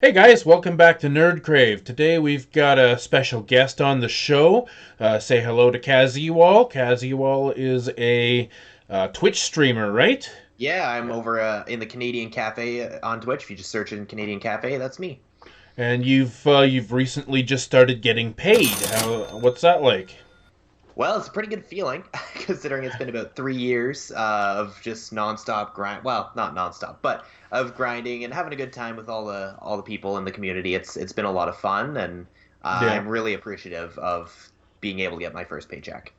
Hey guys, welcome back to Nerd Crave. Today we've got a special guest on the show. Say hello to KazEwol. KazEwol is a Twitch streamer, right? Yeah, I'm over in the Canadian Cafe on Twitch. If you just search in Canadian Cafe, that's me. And you've recently just started getting paid. What's that like? Well, it's a pretty good feeling considering it's been about 3 years of just nonstop grind. Well, not nonstop, but of grinding and having a good time with all the people in the community. It's been a lot of fun, and Yeah. I'm really appreciative of being able to get my first paycheck.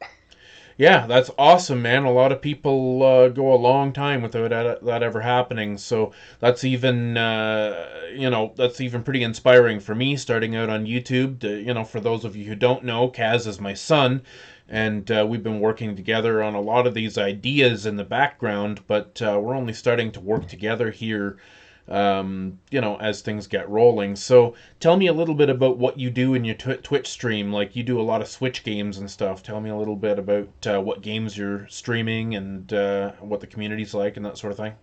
Yeah, that's awesome, man. A lot of people go a long time without that ever happening. So that's even, that's even pretty inspiring for me starting out on YouTube. For those of you who don't know, Kaz is my son, and we've been working together on a lot of these ideas in the background, but we're only starting to work together here as things get rolling. So tell me a little bit about what you do in your Twitch stream. Like you do a lot of Switch games and stuff. Tell me a little bit about what games you're streaming and what the community's like and that sort of thing.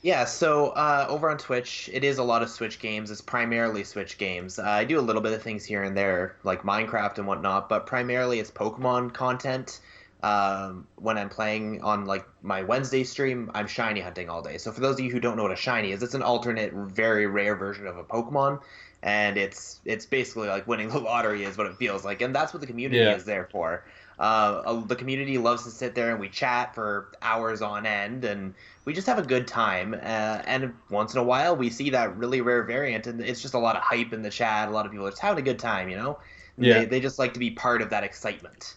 Yeah, so over on Twitch, it is a lot of Switch games. It's primarily Switch games. I do a little bit of things here and there, like Minecraft and whatnot, but primarily it's Pokemon content. When I'm playing on like my Wednesday stream, I'm shiny hunting all day. So for those of you who don't know what a shiny is, it's an alternate, very rare version of a Pokemon, and it's basically like winning the lottery is what it feels like, and that's what the community Yeah. is there for. The community loves to sit there and we chat for hours on end, and we just have a good time. And once in a while, we see that really rare variant, and it's just a lot of hype in the chat. A lot of people are just having a good time, you know? And Yeah. they just like to be part of that excitement.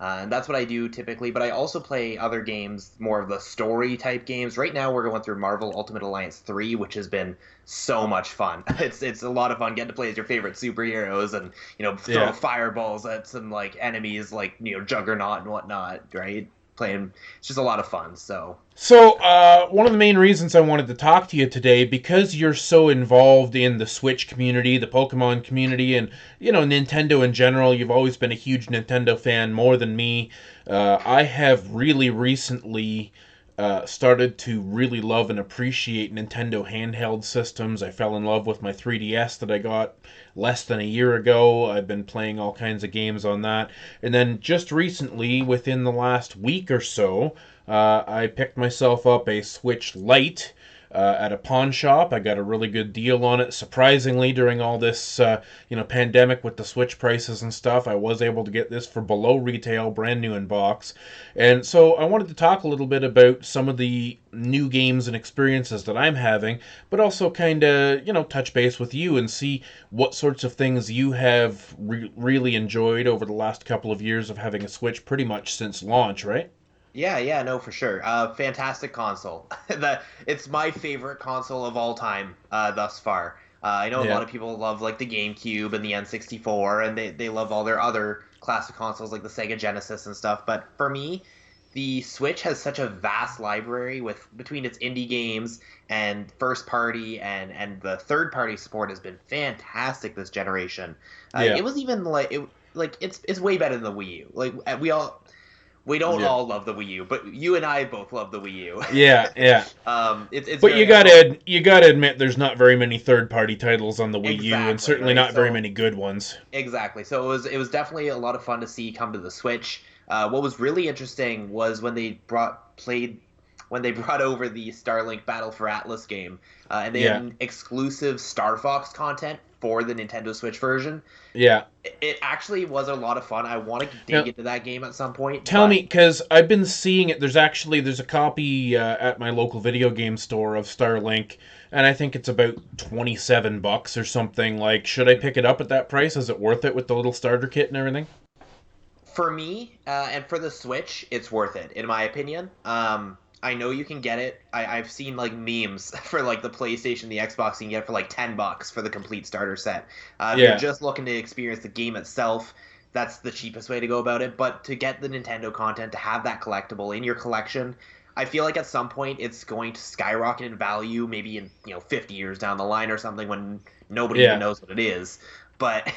And that's what I do typically, but I also play other games, more of the story type games. Right now, we're going through Marvel Ultimate Alliance 3, which has been so much fun. It's a lot of fun getting to play as your favorite superheroes and throw Yeah. fireballs at some like enemies like Juggernaut and whatnot. Right? Playing, it's just a lot of fun. So So, one of the main reasons I wanted to talk to you today, because you're so involved in the Switch community, the Pokemon community, and, Nintendo in general, you've always been a huge Nintendo fan, more than me. I have really recently started to really love and appreciate Nintendo handheld systems. I fell in love with my 3DS that I got less than a year ago. I've been playing all kinds of games on that. And then just recently, within the last week or so, I picked myself up a Switch Lite at a pawn shop. I got a really good deal on it. Surprisingly, during all this, pandemic with the Switch prices and stuff, I was able to get this for below retail, brand new in box. And so I wanted to talk a little bit about some of the new games and experiences that I'm having, but also kind of, touch base with you and see what sorts of things you have really enjoyed over the last couple of years of having a Switch pretty much since launch, right? yeah, yeah, no, for sure. Fantastic console. It's my favorite console of all time thus far. I know a lot Yeah. of people love like the GameCube and the N64, and they love all their other classic consoles like the Sega Genesis and stuff. But for me, the Switch has such a vast library with between its indie games and first party and the third party support has been fantastic this generation. Yeah. It was even like it's way better than the Wii U. Like we don't Yeah. all love the Wii U, but you and I both love the Wii U. Yeah, yeah. It's But very iconic. you gotta admit, there's not very many third-party titles on the Wii U, and Exactly, certainly right? not very So many good ones. exactly. So it was definitely a lot of fun to see come to the Switch. What was really interesting was when they brought over the Starlink Battle for Atlas game, and they had Yeah, an exclusive Star Fox content for the Nintendo Switch version. yeah. It actually was a lot of fun. I want to dig Now, into that game at some point, tell but me, because I've been seeing it. There's a copy at my local video game store of Starlink, and I think it's about $27 or something. Like, should I pick it up at that price? Is it worth it with the little starter kit and everything? for me and for the Switch, it's worth it in my opinion. I know you can get it. I've seen like memes for like the PlayStation, the Xbox. You can get it for like $10 for the complete starter set. If you're Yeah, just looking to experience the game itself, that's the cheapest way to go about it. But to get the Nintendo content, to have that collectible in your collection, I feel like at some point it's going to skyrocket in value. Maybe in 50 years down the line or something when nobody even yeah. knows what it is. But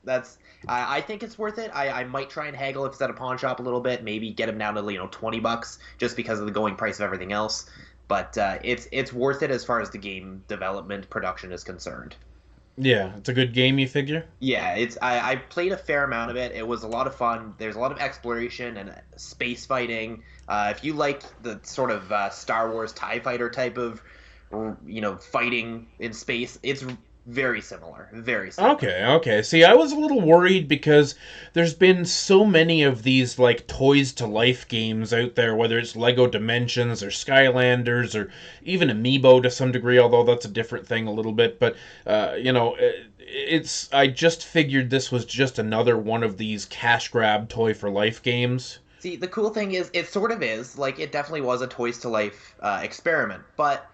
that's I think it's worth it. I might try and haggle if it's at a pawn shop a little bit, maybe get them down to $20 just because of the going price of everything else. But it's worth it as far as the game development production is concerned. Yeah, it's a good game, you figure? Yeah, I played a fair amount of it. It was a lot of fun. There's a lot of exploration and space fighting. If you like the sort of Star Wars TIE fighter type of fighting in space, it's very similar. Very similar. Okay, okay. See, I was a little worried because there's been so many of these like toys to life games out there, whether it's Lego Dimensions or Skylanders or even Amiibo to some degree, although that's a different thing a little bit. But it's I just figured this was just another one of these cash grab toy for life games. See, the cool thing is, it sort of is like it definitely was a Toys to Life experiment, but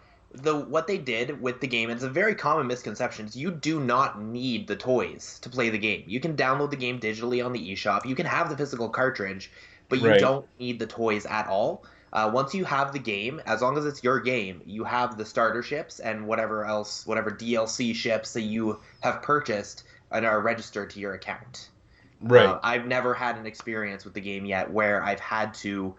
what they did with the game, it's a very common misconception, is you do not need the toys to play the game. You can download the game digitally on the eShop. You can have the physical cartridge, but you Right. don't need the toys at all. Once you have the game, as long as it's your game, you have the starter ships and whatever else, whatever DLC ships that you have purchased and are registered to your account. Right. I've never had an experience with the game yet where I've had to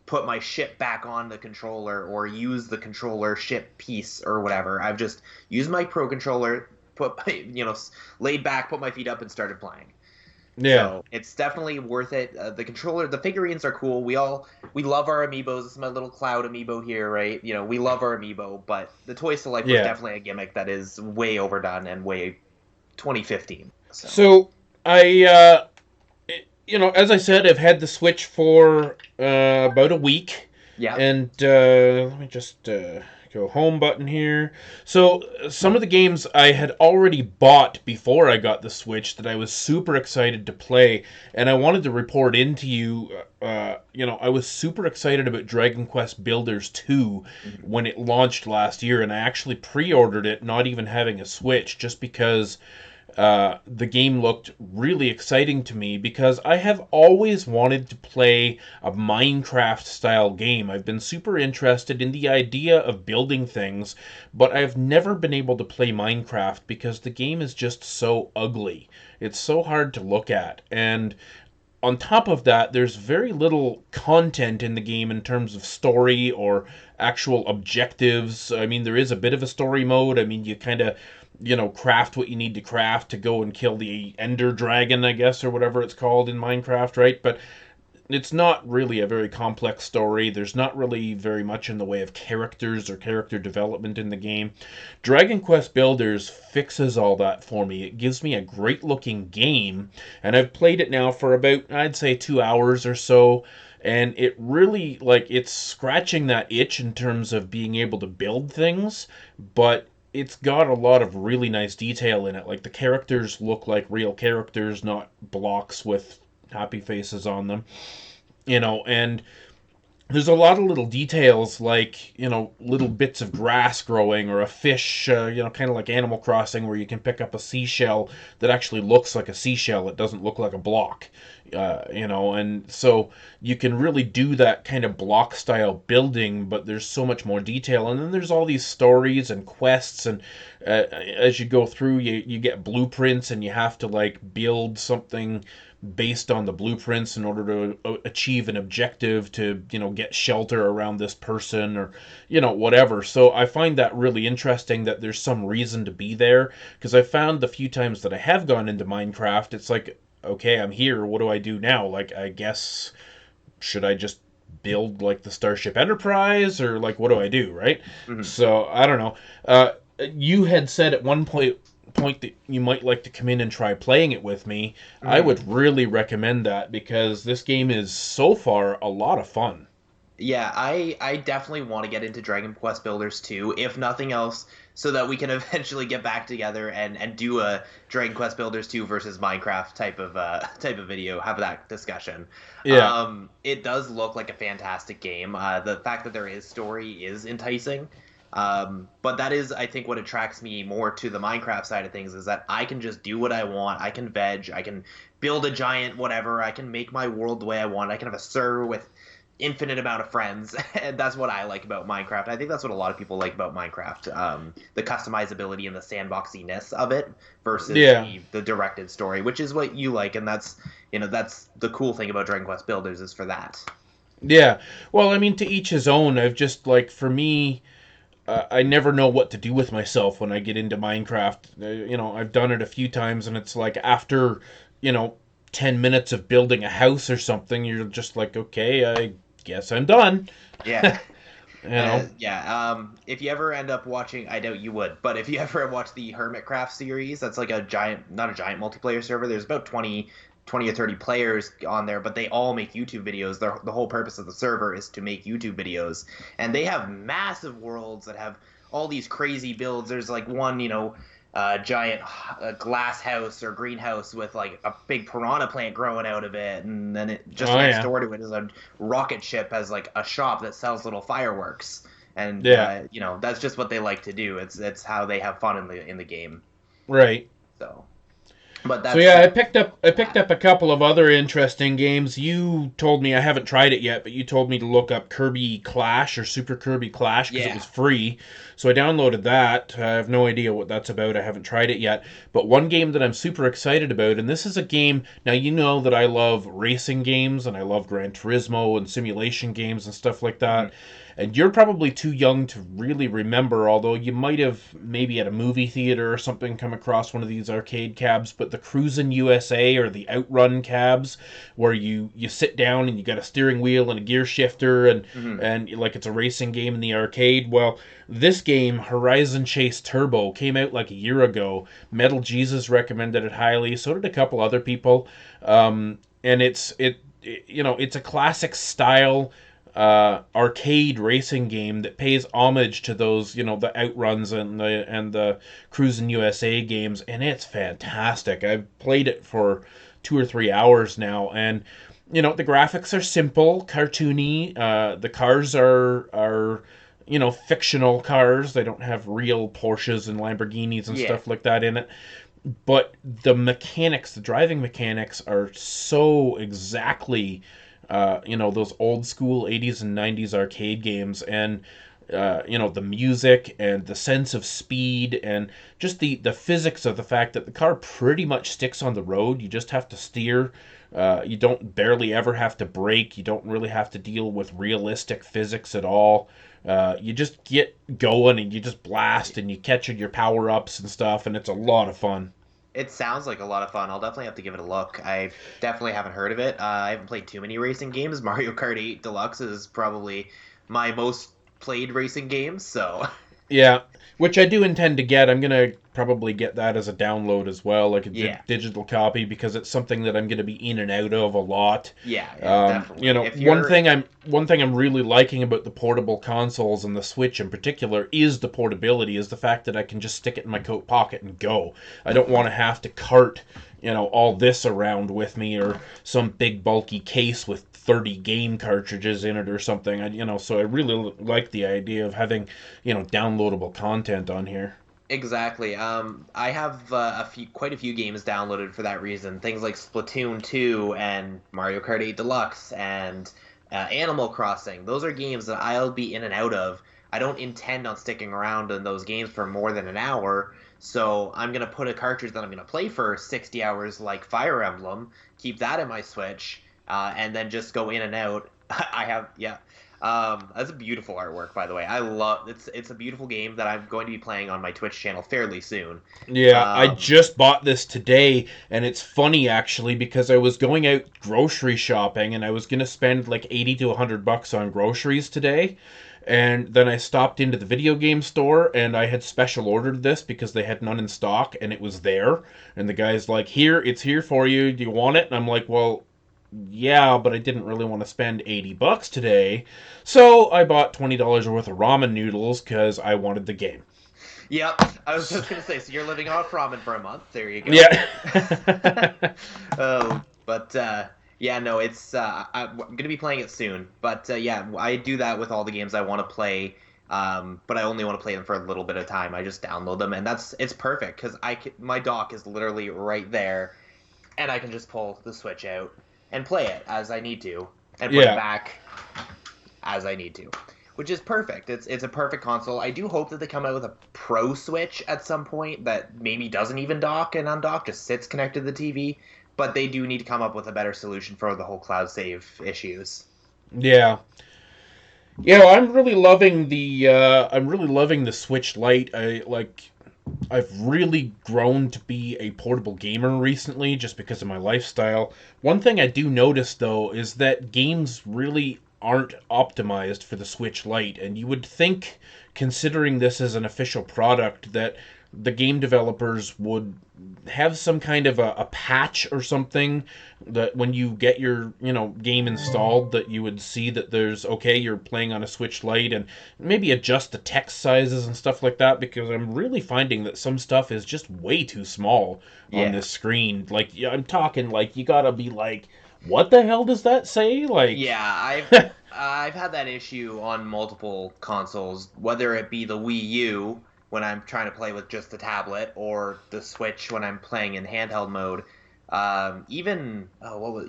put my ship back on the controller or use the controller ship piece or whatever. I've just used my Pro controller, laid back, put my feet up, and started playing. Yeah. So it's definitely worth it. The controller, the figurines are cool. We love our amiibos. This is my little cloud amiibo here, right? We love our amiibo, but the Toys to Life was Yeah. definitely a gimmick that is way overdone and way 2015. So So as I said, I've had the Switch for about a week, yeah. and let me just go home button here. So some of the games I had already bought before I got the Switch that I was super excited to play, and I wanted to report into you. I was super excited about Dragon Quest Builders 2 Mhm. when it launched last year, and I actually pre-ordered it, not even having a Switch, just because the game looked really exciting to me because I have always wanted to play a Minecraft style game. I've been super interested in the idea of building things, but I've never been able to play Minecraft because the game is just so ugly. It's so hard to look at. And on top of that, there's very little content in the game in terms of story or actual objectives. I mean, there is a bit of a story mode. I mean, you kind of, craft what you need to craft to go and kill the Ender Dragon, I guess, or whatever it's called in Minecraft, right? But it's not really a very complex story. There's not really very much in the way of characters or character development in the game. Dragon Quest Builders fixes all that for me. It gives me a great looking game, and I've played it now for about, I'd say, 2 hours or so. And it really, like, it's scratching that itch in terms of being able to build things, but it's got a lot of really nice detail in it. Like, the characters look like real characters, not blocks with happy faces on them, and there's a lot of little details like, little bits of grass growing or a fish, kind of like Animal Crossing where you can pick up a seashell that actually looks like a seashell. It doesn't look like a block, and so you can really do that kind of block style building, but there's so much more detail. And then there's all these stories and quests, and as you go through, you get blueprints and you have to like build something based on the blueprints in order to achieve an objective to, get shelter around this person or, whatever. So I find that really interesting that there's some reason to be there, because I found the few times that I have gone into Minecraft, it's like, okay, I'm here. What do I do now? Like, I guess, should I just build like the Starship Enterprise or like what do I do, right? Mhm. So I don't know. You had said at one point that you might like to come in and try playing it with me. I Mhm. would really recommend that because this game is so far a lot of fun. Yeah, I definitely want to get into Dragon Quest Builders 2, if nothing else, so that we can eventually get back together and do a Dragon Quest Builders 2 versus Minecraft type of video, have that discussion. Yeah, It does look like a fantastic game. The fact that there is story is enticing. But that is, I think, what attracts me more to the Minecraft side of things is that I can just do what I want. I can veg. I can build a giant whatever. I can make my world the way I want. I can have a server with infinite amount of friends, and that's what I like about Minecraft. I think that's what a lot of people like about Minecraft, the customizability and the sandboxiness of it versus yeah, the directed story, which is what you like, and that's the cool thing about Dragon Quest Builders is for that. yeah. Well, I mean, to each his own. I've just like for me, I never know what to do with myself when I get into Minecraft. I've done it a few times, and it's like after, you know, 10 minutes of building a house or something, you're just like, okay, I guess I'm done. Yeah. You know? Yeah. If you ever end up watching, I doubt you would, but if you ever watch the Hermitcraft series, that's like a giant, not a giant multiplayer server. There's about 20 or 30 players on there, but they all make YouTube videos. The whole purpose of the server is to make YouTube videos. And they have massive worlds that have all these crazy builds. There's like one, giant glass house or greenhouse with like a big piranha plant growing out of it. And then it just Oh, next yeah. door to it is a rocket ship as like a shop that sells little fireworks. And, Yeah. that's just what they like to do. It's how they have fun in the game. Right. So, but So that's yeah, I picked up a couple of other interesting games. You told me I haven't tried it yet, but you told me to look up Kirby Clash or Super Kirby Clash because it yeah. was free. So I downloaded that. I have no idea what that's about. I haven't tried it yet. But one game that I'm super excited about, and this is a game. Now you know that I love racing games and I love Gran Turismo and simulation games and stuff like Mhm. that. And you're probably too young to really remember, although you might have maybe at a movie theater or something come across one of these arcade cabs, but the Cruisin' USA or the Outrun cabs, where you sit down and you got a steering wheel and a gear shifter Mhm. and like it's a racing game in the arcade. Well, this game, Horizon Chase Turbo, came out like a year ago. Metal Jesus recommended it highly. So did a couple other people. And it's a classic style arcade racing game that pays homage to those, the Outruns and the Cruisin' USA games, and it's fantastic. I've played it for 2 or 3 hours now, and the graphics are simple, cartoony. The cars are fictional cars. They don't have real Porsches and Lamborghinis and Yeah. stuff like that in it. But the driving mechanics are so exactly those old school 80s and 90s arcade games, and the music and the sense of speed and just the physics of the fact that the car pretty much sticks on the road. You just have to steer. You don't barely ever have to brake. You don't really have to deal with realistic physics at all. You just get going and you just blast and you catch your power ups and stuff, and it's a lot of fun. It sounds like a lot of fun. I'll definitely have to give it a look. I definitely haven't heard of it. I haven't played too many racing games. Mario Kart 8 Deluxe is probably my most played racing game, so Yeah, which I do intend to get. I'm gonna probably get that as a download as well, like a yeah. digital copy, because it's something that I'm gonna be in and out of a lot. Yeah, definitely. If One you're thing I'm really liking about the portable consoles and the Switch in particular is the portability, is the fact that I can just stick it in my coat pocket and go. I don't want to have to cart, all this around with me, or some big bulky case with 30 game cartridges in it or something. So I really like the idea of having, downloadable content on here. Exactly. I have quite a few games downloaded for that reason. Things like Splatoon 2 and Mario Kart 8 Deluxe and Animal Crossing. Those are games that I'll be in and out of. I don't intend on sticking around in those games for more than an hour, so I'm gonna put a cartridge that I'm gonna play for 60 hours, like Fire Emblem, keep that in my Switch, and then just go in and out. I have, yeah. That's a beautiful artwork, by the way. I love it's a beautiful game that I'm going to be playing on my Twitch channel fairly soon. Yeah, I Um, just bought this today, and it's funny actually because I was going out grocery shopping and I was gonna spend like 80 to $100 on groceries today. And then I stopped into the video game store and I had special ordered this because they had none in stock and it was there. And the guy's like, "Here, it's here for you. Do you want it?" And I'm like, "Well, yeah, but I didn't really want to spend $80 today." So I bought $20 worth of ramen noodles because I wanted the game. yep, I was just gonna say, so you're living off ramen for a month. There you go. Yeah. But yeah, no, I'm gonna be playing it soon. But yeah, I do that with all the games I want to play. But I only want to play them for a little bit of time. I just download them, and it's perfect because my dock is literally right there, and I can just pull the Switch out and play it as I need to, and put it Yeah. back as I need to, which is perfect. It's a perfect console. I do hope that they come out with a Pro Switch at some point that maybe doesn't even dock and undock, just sits connected to the TV. But they do need to come up with a better solution for the whole cloud save issues. Yeah. Yeah, I'm really loving the Switch Lite. I've really grown to be a portable gamer recently just because of my lifestyle. One thing I do notice though is that games really aren't optimized for the Switch Lite, and you would think, considering this as an official product, that the game developers would have some kind of a patch or something that when you get your game installed, that you would see that there's okay, you're playing on a Switch Lite, and maybe adjust the text sizes and stuff like that, because I'm really finding that some stuff is just way too small on Yeah. this screen. Like, yeah, I'm talking like you gotta be like, what the hell does that say? Like, Yeah, I've had that issue on multiple consoles, whether it be the Wii U when I'm trying to play with just the tablet, or the Switch when I'm playing in handheld mode. Even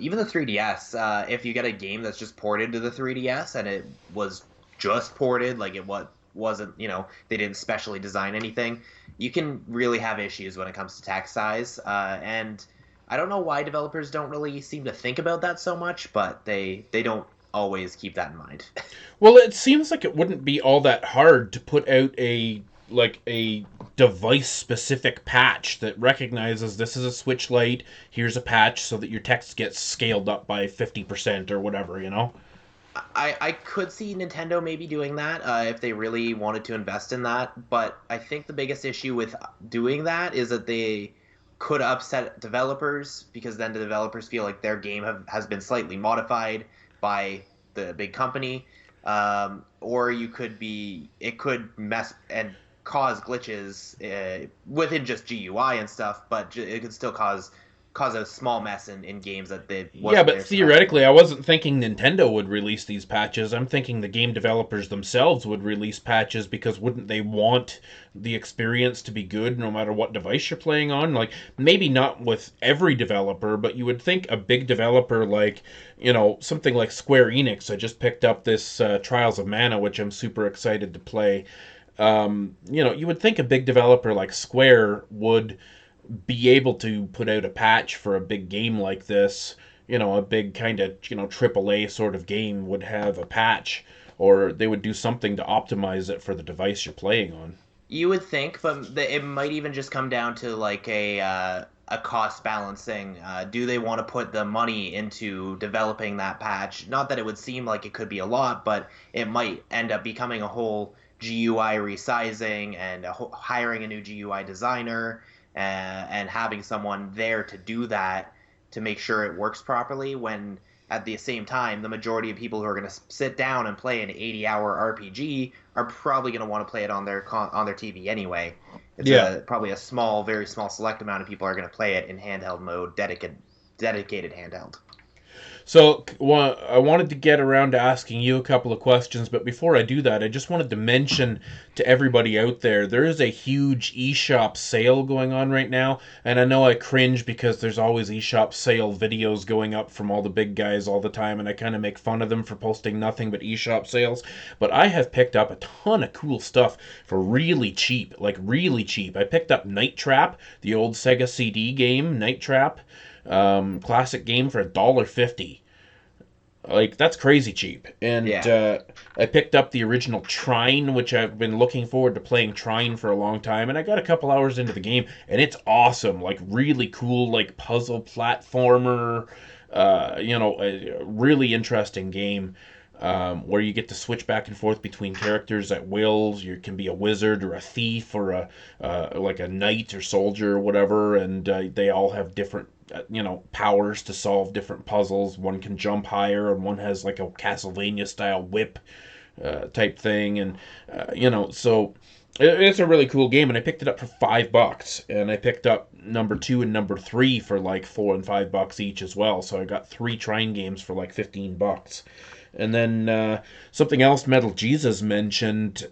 even the 3DS. If you get a game that's just ported to the 3DS and it was just ported, like wasn't, they didn't specially design anything, you can really have issues when it comes to text size. And I don't know why developers don't really seem to think about that so much, but they don't always keep that in mind. well, it seems like it wouldn't be all that hard to put out a device specific patch that recognizes this is a Switch Lite. Here's a patch so that your text gets scaled up by 50% or whatever, you know? I could see Nintendo maybe doing that if they really wanted to invest in that, but I think the biggest issue with doing that is that they could upset developers, because then the developers feel like their game has been slightly modified by the big company, or it could mess and cause glitches within just GUI and stuff, but it could still cause a small mess in games that they Yeah, wasn't but there supposed theoretically, to. I wasn't thinking Nintendo would release these patches. I'm thinking the game developers themselves would release patches, because wouldn't they want the experience to be good no matter what device you're playing on? Like, maybe not with every developer, but you would think a big developer like, something like Square Enix. I just picked up this Trials of Mana, which I'm super excited to play. You would think a big developer like Square would be able to put out a patch for a big game like this. A big kind of AAA sort of game would have a patch, or they would do something to optimize it for the device you're playing on. You would think, but it might even just come down to like a cost balancing. Do they want to put the money into developing that patch? Not that it would seem like it could be a lot, but it might end up becoming a whole GUI resizing and hiring a new GUI designer, and having someone there to do that to make sure it works properly. When at the same time, the majority of people who are going to sit down and play an 80-hour RPG are probably going to want to play it on their TV anyway. It's Yeah. a probably a small, very small select amount of people are going to play it in handheld mode, dedicated handheld. So, I wanted to get around to asking you a couple of questions, but before I do that, I just wanted to mention to everybody out there is a huge eShop sale going on right now, and I know I cringe because there's always eShop sale videos going up from all the big guys all the time, and I kind of make fun of them for posting nothing but eShop sales, but I have picked up a ton of cool stuff for really cheap, like really cheap. I picked up Night Trap, the old Sega CD game, Night Trap. Classic game for $1.50. Like, that's crazy cheap. And Yeah. I picked up the original Trine, which I've been looking forward to playing Trine for a long time, and I got a couple hours into the game, and it's awesome. Like, really cool, like puzzle platformer. A really interesting game. Where you get to switch back and forth between characters at will. You can be a wizard or a thief or like a knight or soldier or whatever, and they all have different powers to solve different puzzles. One can jump higher, and one has like a Castlevania style whip type thing, and so it's a really cool game. And I picked it up for $5, and I picked up number two and number three for like $4 and $5 each as well. So I got three Trine games for like $15. And then something else Metal Jesus mentioned,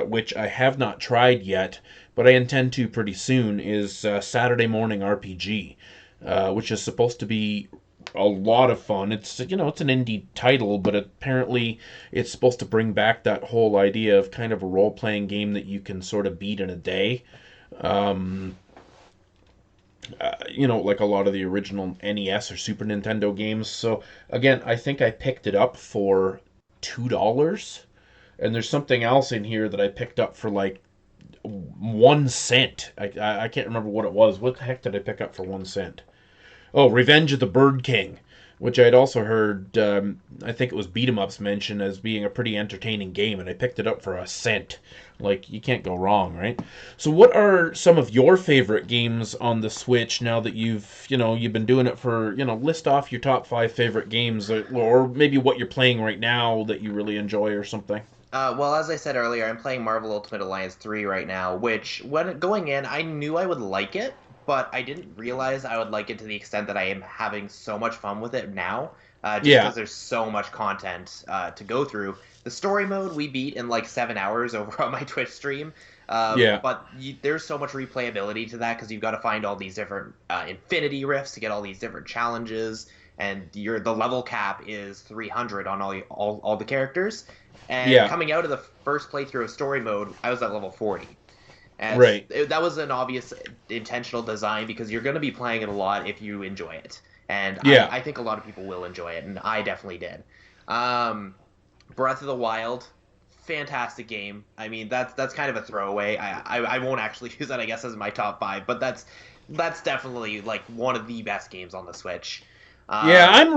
which I have not tried yet, but I intend to pretty soon, is Saturday Morning RPG, which is supposed to be a lot of fun. It's it's an indie title, but apparently it's supposed to bring back that whole idea of kind of a role playing game that you can sort of beat in a day. Um, like a lot of the original NES or Super Nintendo games. So again, I think I picked it up for $2. and there's something else in here that I picked up for like 1 cent. I can't remember what it was. What the heck did I pick up for 1 cent? Oh, Revenge of the Bird King, which I'd also heard, I think it was Beat 'em Ups mentioned as being a pretty entertaining game, and I picked it up for 1 cent. Like, you can't go wrong, right? So what are some of your favorite games on the Switch now that you've been doing it for, list off your top 5 favorite games, or maybe what you're playing right now that you really enjoy or something? Well, as I said earlier, I'm playing Marvel Ultimate Alliance 3 right now, which, when going in, I knew I would like it, but I didn't realize I would like it to the extent that I am having so much fun with it now, just Yeah, because there's so much content to go through. The story mode we beat in like 7 hours over on my Twitch stream, yeah, but there's so much replayability to that because you've got to find all these different Infinity Rifts to get all these different challenges, and the level cap is 300 on all the characters. And yeah, coming out of the first playthrough of story mode, I was at level 40. right. That was an obvious intentional design because you're going to be playing it a lot if you enjoy it. And Yeah, I think a lot of people will enjoy it, and I definitely did. Um, Breath of the Wild, fantastic game. I mean, that's kind of a throwaway. I won't actually use that, I guess, as my top five, but that's definitely like one of the best games on the Switch. Yeah, Um, I'm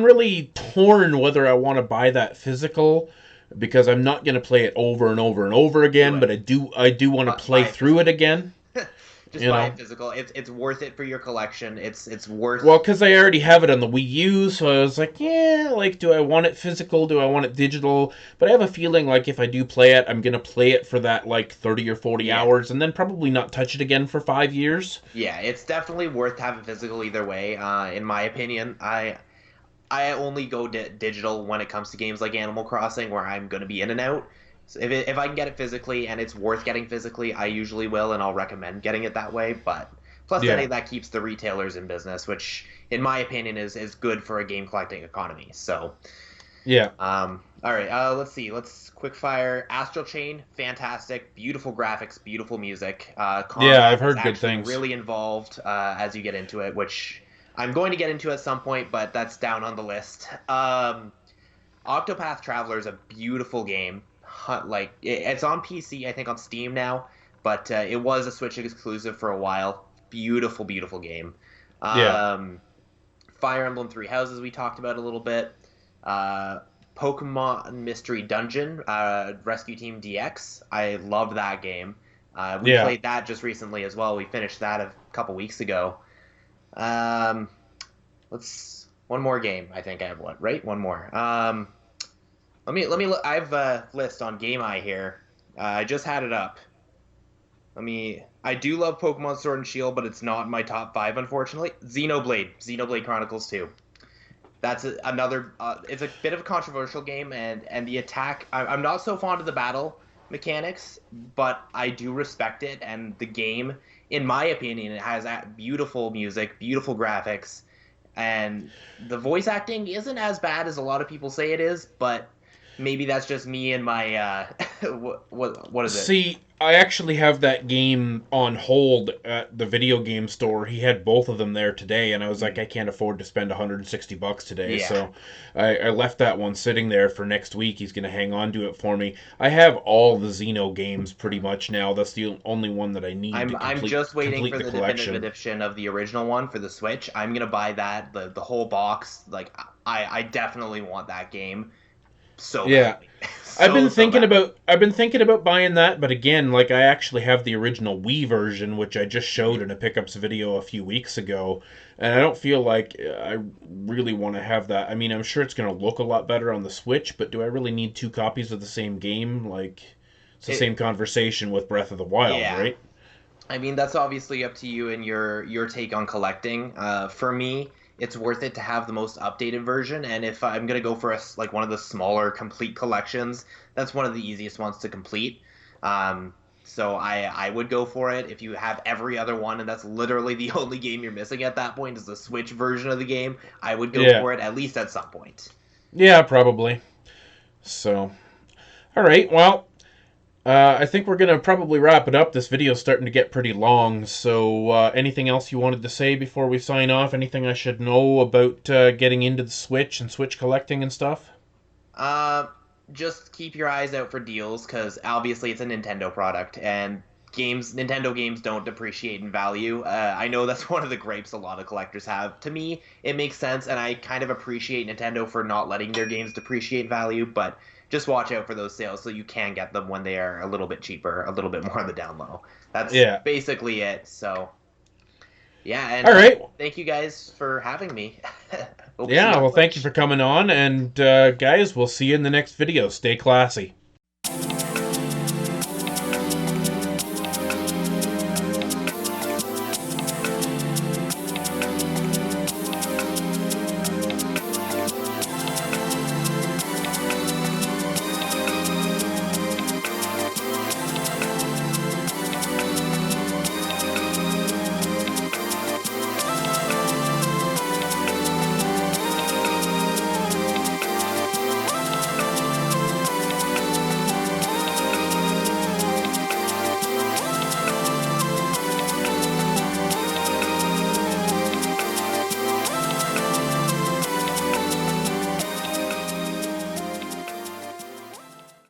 really torn whether I want to buy that physical because I'm not going to play it over and over and over do again, it. but I do want to play Buy it through it physical. again, Just you buy it know. physical. It's worth it for your collection. It's worth. Well, because I already have it on the Wii U, so I was like, yeah, like, do I want it physical? Do I want it digital? But I have a feeling like if I do play it, I'm going to play it for that like 30 or 40 Yeah. hours and then probably not touch it again for 5 years. Yeah, it's definitely worth having physical either way. In my opinion, I only go digital when it comes to games like Animal Crossing, where I'm going to be in and out. So if I can get it physically and it's worth getting physically, I usually will, and I'll recommend getting it that way. But plus, Yeah, that keeps the retailers in business, which, in my opinion, is good for a game collecting economy. So, yeah, all right, let's see. Let's quick fire. Astral Chain, fantastic, beautiful graphics, beautiful music. yeah, I've Combat is heard good actually things. really involved as you get into it, which I'm going to get into at some point, but that's down on the list. Octopath Traveler is a beautiful game. Like it's on PC, I think on Steam now, but it was a Switch exclusive for a while. Beautiful, beautiful game. Yeah, Um, Fire Emblem Three Houses we talked about a little bit. Uh, Pokemon Mystery Dungeon, Rescue Team DX. I loved that game. We yeah. played that just recently as well. We finished that a couple weeks ago. Um, let's one more game. I think I have one. Right, one more. Let me look. I have a list on Game Eye here. I just had it up. Let me. I do love Pokemon Sword and Shield, but it's not in my top five, unfortunately. Xenoblade Chronicles 2. That's another. It's a bit of a controversial game, and the attack. I'm not so fond of the battle mechanics, but I do respect it. And the game, in my opinion, it has beautiful music, beautiful graphics, and the voice acting isn't as bad as a lot of people say it is. But maybe that's just me and my what is it? See, I actually have that game on hold at the video game store. He had both of them there today, and I was like, Mm, I can't afford to spend $160 today, yeah. so I left that one sitting there for next week. He's going to hang on to it for me. I have all the Xeno games pretty much now. That's the only one that I need to I'm complete just waiting complete for the the definitive collection. edition of the original one for the Switch. I'm gonna buy that, the whole box. Like I definitely want that game so Yeah. badly. So badly. I've been thinking about buying that, but again, like I actually have the original Wii version, which I just showed Mhm. in a pickups video a few weeks ago, and I don't feel like I really want to have that. I mean, I'm sure it's going to look a lot better on the Switch, but do I really need 2 copies of the same game? Like it's the same It conversation with Breath of the Wild, yeah. right? I mean, that's obviously up to you and your take on collecting. For me, it's worth it to have the most updated version, and if I'm gonna go for like one of the smaller complete collections, that's one of the easiest ones to complete. Um, so I would go for it if you have every other one, and that's literally the only game you're missing at that point is the Switch version of the game. I would go Yeah. for it at least at some point. Yeah, probably. So, all right. Well, I think we're gonna probably wrap it up. This video's starting to get pretty long. So, anything else you wanted to say before we sign off? Anything I should know about getting into the Switch and Switch collecting and stuff? Uh, just keep your eyes out for deals because obviously it's a Nintendo product and Nintendo games don't depreciate in value. I know that's one of the gripes a lot of collectors have. To me, it makes sense, and I kind of appreciate Nintendo for not letting their games depreciate value, but just watch out for those sales so you can get them when they are a little bit cheaper, a little bit more on the down low. That's Yeah. basically it. So, yeah, and All right. thank you guys for having me. Hope to see Yeah, on well, thank you Twitch. for coming on, and guys, we'll see you in the next video. Stay classy.